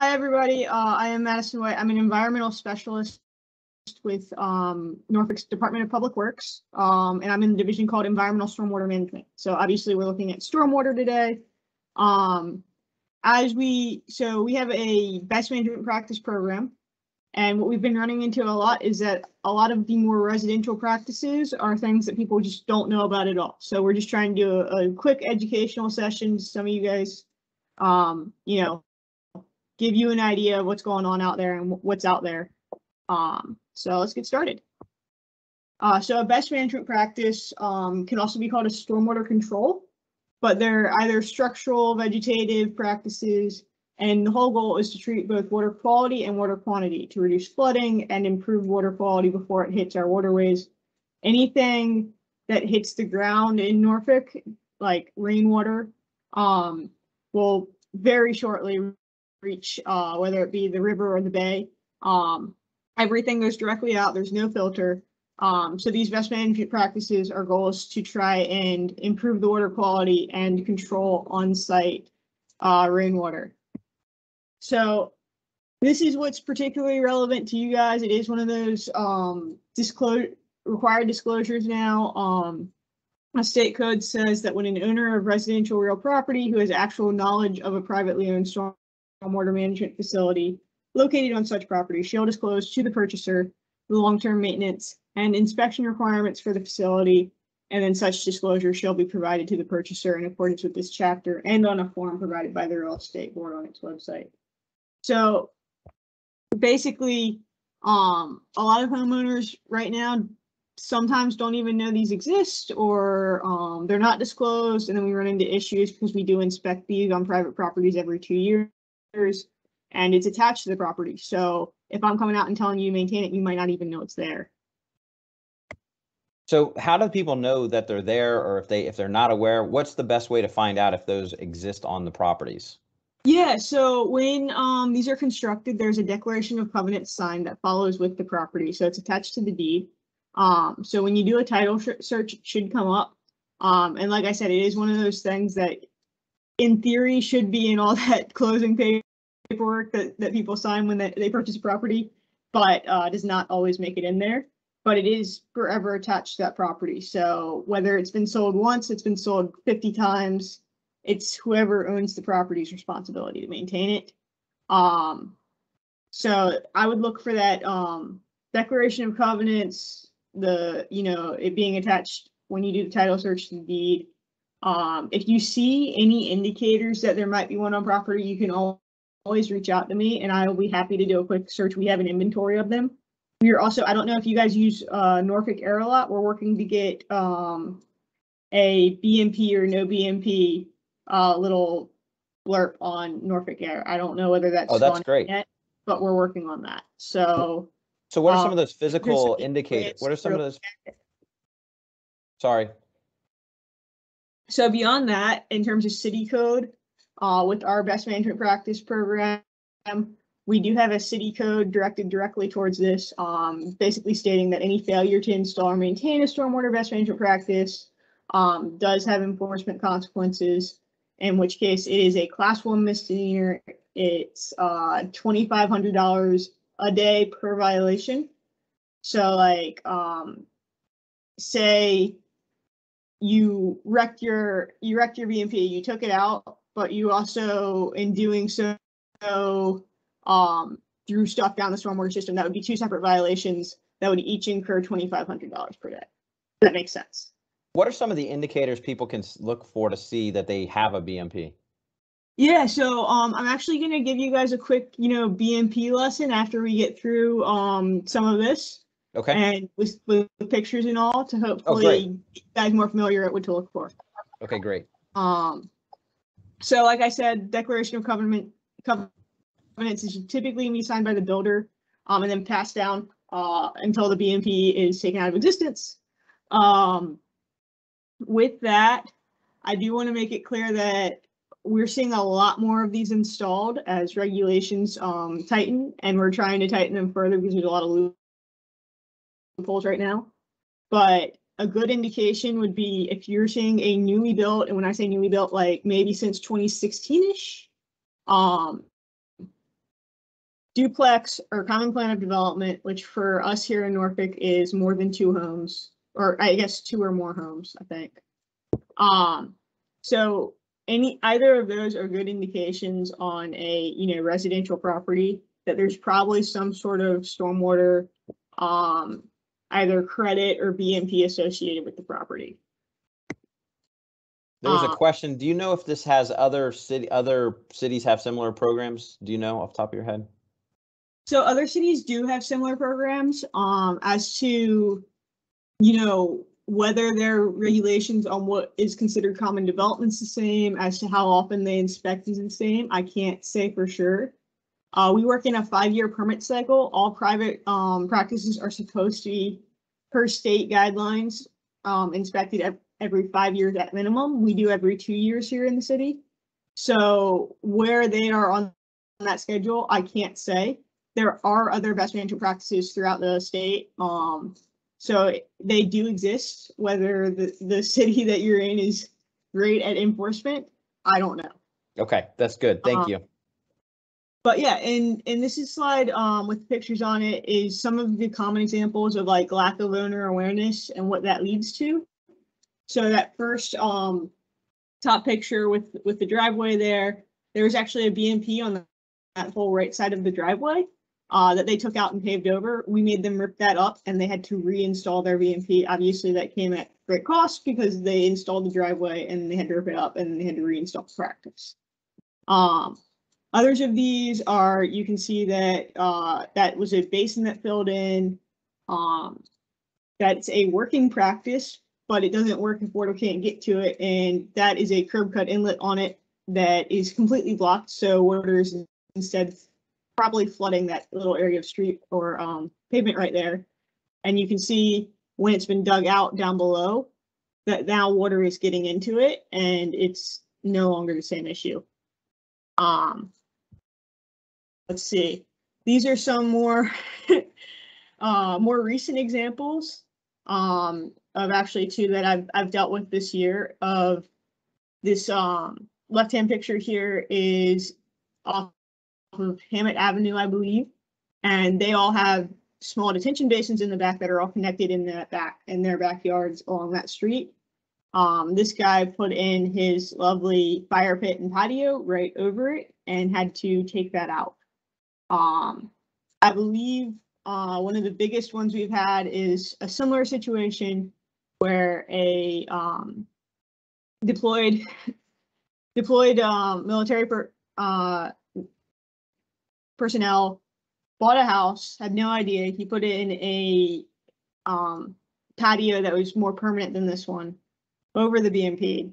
Hi, everybody. I am Madison White. I'm an environmental specialist with Norfolk's Department of Public Works, and I'm in the division called Environmental Stormwater Management. So obviously we're looking at stormwater today. So we have a best management practice program, and what we've been running into a lot is that a lot of the more residential practices are things that people just don't know about at all. So we're just trying to do a quick educational session. Some of you guys, give you an idea of what's going on out there and what's out there. So let's get started. So a best management practice can also be called a stormwater control, but they're either structural, vegetative practices, and the whole goal is to treat both water quality and water quantity to reduce flooding and improve water quality before it hits our waterways. Anything that hits the ground in Norfolk, like rainwater, will very shortly reach, whether it be the river or the bay. Everything goes directly out. There's no filter. So these best management practices, our goal is to try and improve the water quality and control on-site rainwater. So this is what's particularly relevant to you guys. It is one of those required disclosures now. A state code says that when an owner of residential real property who has actual knowledge of a privately owned stormwater management facility located on such property shall disclose to the purchaser the long-term maintenance and inspection requirements for the facility, and then such disclosure shall be provided to the purchaser in accordance with this chapter and on a form provided by the real estate board on its website. So basically, a lot of homeowners right now sometimes don't even know these exist, or they're not disclosed, and then we run into issues because we do inspect these on private properties every 2 years, and it's attached to the property. So if I'm coming out and telling you to maintain it, you might not even know it's there. So how do people know that they're there, or if they're not aware, what's the best way to find out if those exist on the properties? Yeah, so when these are constructed, there's a declaration of covenant signed that follows with the property. So it's attached to the deed. So when you do a title search, it should come up. And like I said, it is one of those things that in theory should be in all that closing paperwork that people sign when they purchase a property, but does not always make it in there. But it is forever attached to that property. So whether it's been sold once, it's been sold 50 times, it's whoever owns the property's responsibility to maintain it. So I would look for that declaration of covenants, it being attached when you do the title search to the deed. If you see any indicators that there might be one on property, you can always reach out to me and I will be happy to do a quick search. We have an inventory of them. We are also, I don't know if you guys use Norfolk Air a lot. We're working to get a BMP or no BMP little blurb on Norfolk Air. I don't know whether that's that's great yet, but we're working on that. So what are some of those physical indicators? What are some of those? Sorry. So beyond that, in terms of city code, with our best management practice program, we do have a city code directed directly towards this, basically stating that any failure to install or maintain a stormwater best management practice does have enforcement consequences, in which case it is a class 1 misdemeanor. It's $2,500 a day per violation. So like, say you wrecked your BMP, you took it out, but you also, in doing so, threw stuff down the stormwater system. That would be 2 separate violations that would each incur $2,500 per day. That makes sense. What are some of the indicators people can look for to see that they have a BMP? Yeah, so I'm actually going to give you guys a quick, BMP lesson after we get through some of this. Okay. And with pictures and all to hopefully get you guys more familiar with what to look for. Okay, great. So like I said, declaration of covenants is typically be signed by the builder, and then passed down until the BMP is taken out of existence. With that, I do want to make it clear that we're seeing a lot more of these installed as regulations tighten, and we're trying to tighten them further because there's a lot of loopholes right now. But a good indication would be if you're seeing a newly built, and when I say newly built, like maybe since 2016-ish, duplex or common plan of development, which for us here in Norfolk is more than 2 homes, or I guess 2 or more homes, I think. So either of those are good indications on a residential property that there's probably some sort of stormwater either credit or BMP associated with the property. There was a question. Do you know if this has other cities have similar programs? Do you know off the top of your head? So other cities do have similar programs. As to, whether their regulations on what is considered common development is the same, as to how often they inspect is the same, I can't say for sure. We work in a 5-year permit cycle. All private practices are supposed to be, per state guidelines, inspected every 5 years at minimum. We do every 2 years here in the city. So where they are on that schedule, I can't say. There are other best management practices throughout the state. So they do exist. Whether the city that you're in is great at enforcement, I don't know. Okay, that's good. Thank you. But yeah, and this is slide with pictures on it is some of the common examples of like lack of owner awareness and what that leads to. So that first top picture with the driveway there was actually a BMP on that whole right side of the driveway that they took out and paved over. We made them rip that up and they had to reinstall their BMP. Obviously that came at great cost because they installed the driveway and they had to rip it up and they had to reinstall the practice. Others of these are, you can see that that was a basin that filled in. That's a working practice, but it doesn't work if water can't get to it. And that is a curb cut inlet on it that is completely blocked. So water is instead probably flooding that little area of street or pavement right there. And you can see when it's been dug out down below that now water is getting into it and it's no longer the same issue. Let's see. These are some more more recent examples of actually 2 that I've dealt with this year. Of this left-hand picture here is off of Hammett Avenue, I believe, and they all have small detention basins in the back that are all connected in their backyards along that street. This guy put in his lovely fire pit and patio right over it and had to take that out. I believe one of the biggest ones we've had is a similar situation where a deployed military personnel bought a house, had no idea. He put in a patio that was more permanent than this one over the BMP,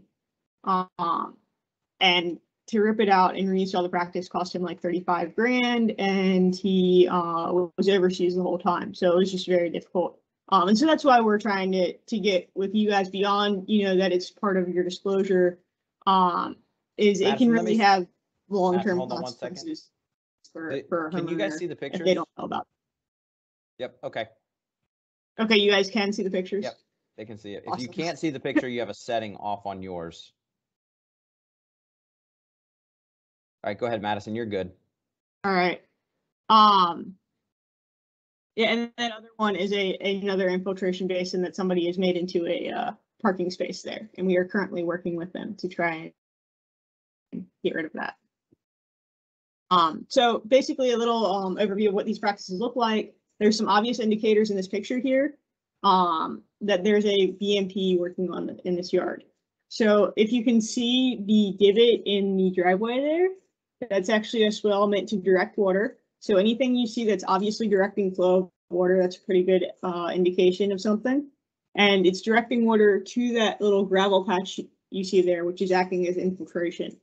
and to rip it out and reinstall the practice cost him like 35 grand, and he was overseas the whole time. So it was just very difficult. And so that's why we're trying to get with you guys beyond, that it's part of your disclosure, is it can really have long-term consequences for can you guys see the pictures? If they don't know about it. Yep. Okay. Okay, you guys can see the pictures? Yep, they can see it. Awesome. If you can't see the picture, you have a setting off on yours. All right, go ahead, Madison. You're good. All right. Yeah, and that other one is another infiltration basin that somebody has made into a parking space there, and we are currently working with them to try and get rid of that. So basically a little overview of what these practices look like. There's some obvious indicators in this picture here that there's a BMP working on in this yard. So if you can see the divot in the driveway there, that's actually a swale meant to direct water. So anything you see that's obviously directing flow of water, that's a pretty good indication of something. And it's directing water to that little gravel patch you see there, which is acting as infiltration.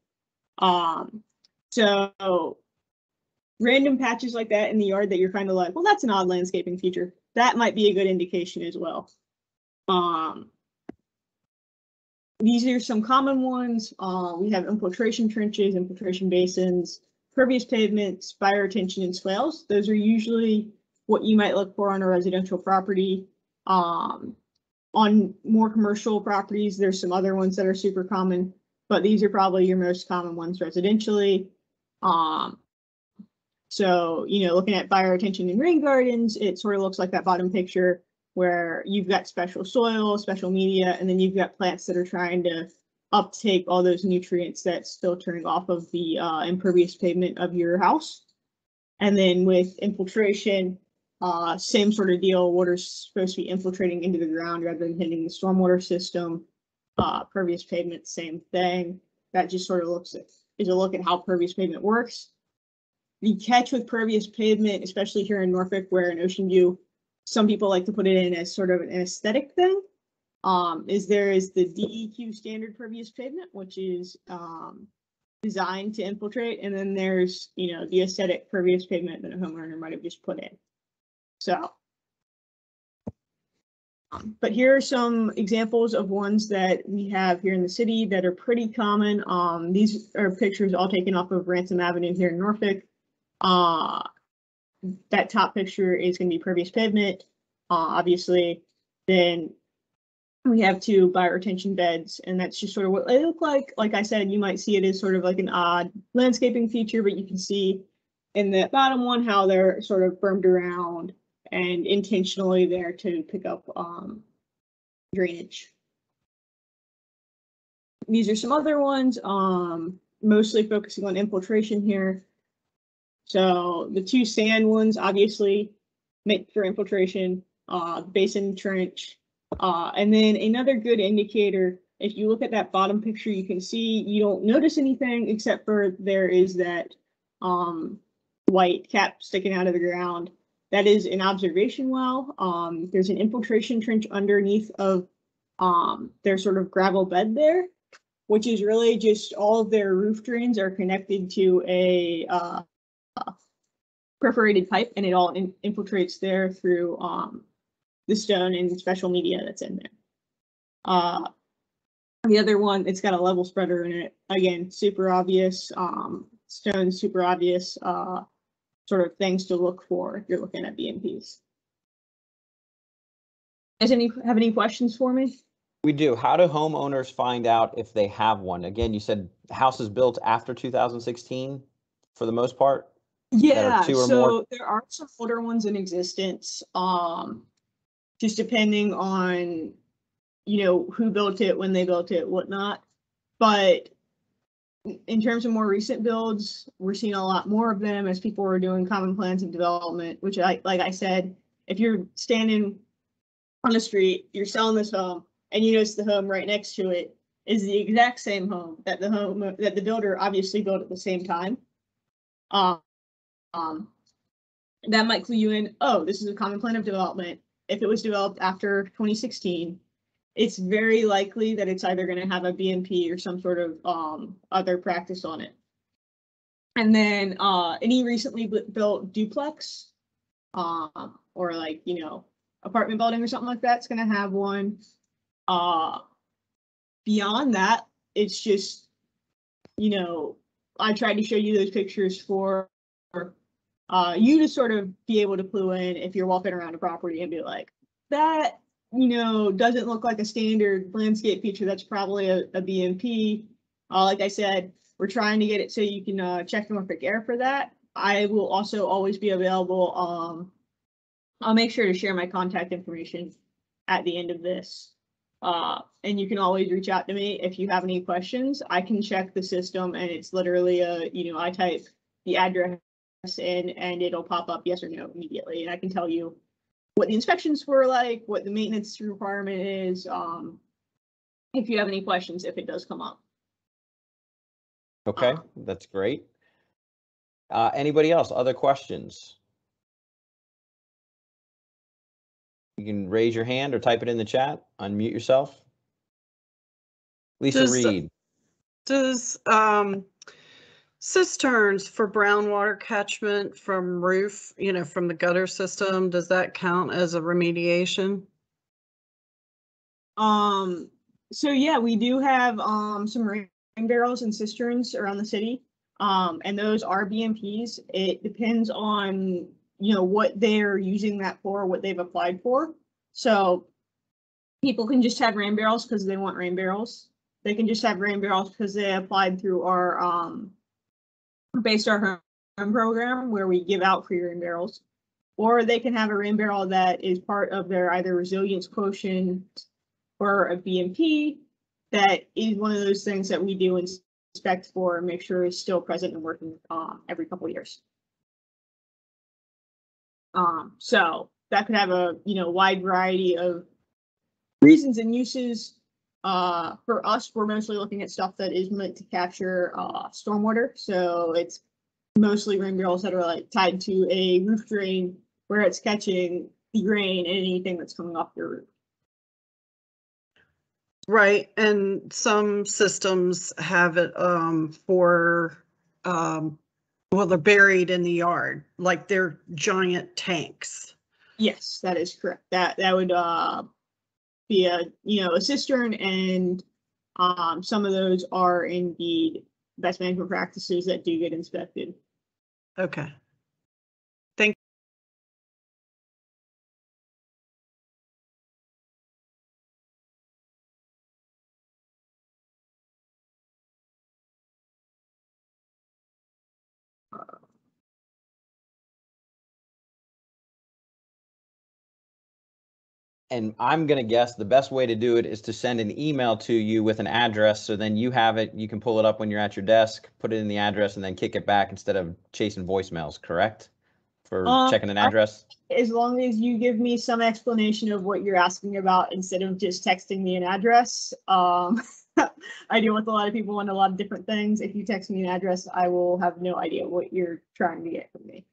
So random patches like that in the yard that you're kind of like, well, that's an odd landscaping feature. That might be a good indication as well. These are some common ones. We have infiltration trenches, infiltration basins, pervious pavements, fire retention, and swales. Those are usually what you might look for on a residential property. On more commercial properties, there's some other ones that are super common, but these are probably your most common ones residentially. So, looking at fire retention in rain gardens, it sort of looks like that bottom picture where you've got special soil, special media, and then you've got plants that are trying to uptake all those nutrients that's filtering off of the impervious pavement of your house. And then with infiltration, same sort of deal. Water's supposed to be infiltrating into the ground rather than hitting the stormwater system. Pervious pavement, same thing. That just sort of is a look at how pervious pavement works. The catch with pervious pavement, especially here in Norfolk, where in Ocean View, some people like to put it in as sort of an aesthetic thing, is there is the DEQ standard pervious pavement, which is designed to infiltrate, and then there's the aesthetic pervious pavement that a homeowner might have just put in. So, but here are some examples of ones that we have here in the city that are pretty common. These are pictures all taken off of Ransom Avenue here in Norfolk. That top picture is going to be pervious pavement, obviously. Then we have 2 bioretention beds, and that's just sort of what they look like. Like I said, you might see it as sort of like an odd landscaping feature, but you can see in the bottom one how they're sort of bermed around and intentionally there to pick up drainage. These are some other ones, mostly focusing on infiltration here. So the 2 sand ones obviously make for infiltration, basin trench. And then another good indicator, if you look at that bottom picture, you can see you don't notice anything except for there is that white cap sticking out of the ground. That is an observation well. There's an infiltration trench underneath of their sort of gravel bed there, which is really just all of their roof drains are connected to a perforated pipe, and it all infiltrates there through the stone and special media that's in there. The other one, it's got a level spreader in it. Again, super obvious. Stone, super obvious. Sort of things to look for if you're looking at BMPs. Does have any questions for me? We do. How do homeowners find out if they have one? Again, you said houses built after 2016 for the most part? Yeah, so there are some older ones in existence, just depending on, who built it, when they built it, whatnot. But in terms of more recent builds, we're seeing a lot more of them as people are doing common plans of development, which like I said, if you're standing on the street, you're selling this home, and you notice the home right next to it is the exact same home that the builder obviously built at the same time. That might clue you in, oh, this is a common plan of development. If it was developed after 2016, it's very likely that it's either going to have a BMP or some sort of other practice on it. And then any recently built duplex or like, apartment building or something like that's going to have one. Beyond that, it's just, I tried to show you those pictures for you to sort of be able to clue in if you're walking around a property and be like, that, doesn't look like a standard landscape feature. That's probably a BMP. Like I said, we're trying to get it so you can check Norfolk Air for that. I will also always be available. I'll make sure to share my contact information at the end of this. And you can always reach out to me if you have any questions. I can check the system, and it's literally I type the address in and it'll pop up yes or no immediately, and I can tell you what the inspections were like, what the maintenance requirement is, if you have any questions, if it does come up. Okay, that's great. Anybody else? Other questions? You can raise your hand or type it in the chat. Unmute yourself. Lisa Reed. Does cisterns for brown water catchment from roof, from the gutter system, does that count as a remediation? So yeah, we do have some rain barrels and cisterns around the city. And those are BMPs. It depends on what they're using that for, what they've applied for. So people can just have rain barrels because they want rain barrels. They can just have rain barrels because they applied through our based our program where we give out free rain barrels, or they can have a rain barrel that is part of their either resilience quotient or a BMP. That is one of those things that we do inspect for and make sure is still present and working every couple of years. So that could have a wide variety of reasons and uses. For us, we're mostly looking at stuff that is meant to capture stormwater. So it's mostly rain barrels that are like tied to a roof drain where it's catching the rain and anything that's coming off your roof. Right, and some systems have it for well, they're buried in the yard, like they're giant tanks. Yes, that is correct. That would be a cistern, and some of those are indeed best management practices that do get inspected. Okay. And I'm going to guess the best way to do it is to send an email to you with an address. So then you have it, you can pull it up when you're at your desk, put it in the address, and then kick it back instead of chasing voicemails, correct? For checking an address? As long as you give me some explanation of what you're asking about instead of just texting me an address. I deal with a lot of people and a lot of different things. If you text me an address, I will have no idea what you're trying to get from me.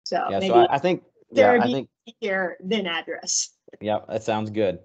So Yeah, maybe so I think, therapy here, then address. yeah, that sounds good.